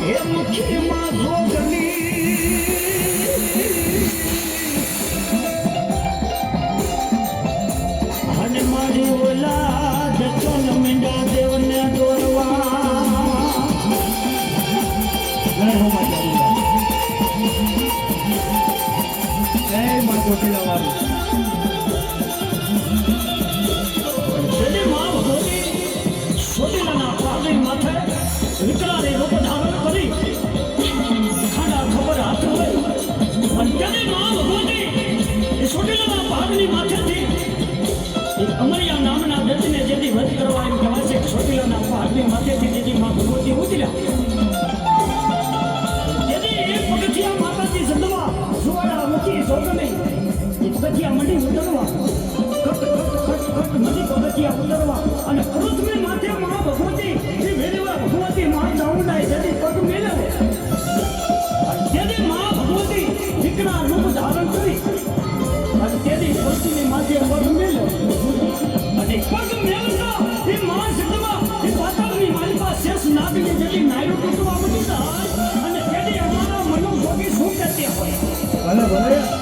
એ મુખીમાં જોગની અને મારી ઓલાદ ચોલ મીંડા દેવને દોરવા ઘરોમાં માં ચોટીલા વાળી ચોટીલાના પાણી માથે વિકરાળે રૂપ ધારણ કરી ખાડા ખબર હાથ હોય અને તેને મા ભગવતી એ ચોટીલાના પાણીની માથેથી અમરિયા નામના દત્તને જેથી વધ કરવા એમ કહેવાય છે ચોટીલાના પાણીની માથેથી જેથી મા ભગવતી ઉતર્યા જેથી એક પગથિયા માતાજી જંદવા સુવાડા મુખી જોગને એ પગથિયા મંડી ઉતરવા મંડી પગથિયા ઉતરવા અને પૃથ્વી માથે મા ભગવતી એ વેરેવા ભગવતી મા ચામુંડાએ જેથી પગ મેળવે જેથી મા ભગવતી વિકરાળ રૂપ ધારણ કરી અને તેની પૃથ્વીની માથે પગ મેળવે અને પગ મેળવતા એ મા જગવા એ પાતાળની માલિકા શેષ નાગની જેથી નાયરો તૂટવા મળી જાય અને તેની અમારા મનો ભોગી શું કહેતી હોય ભલે ભલે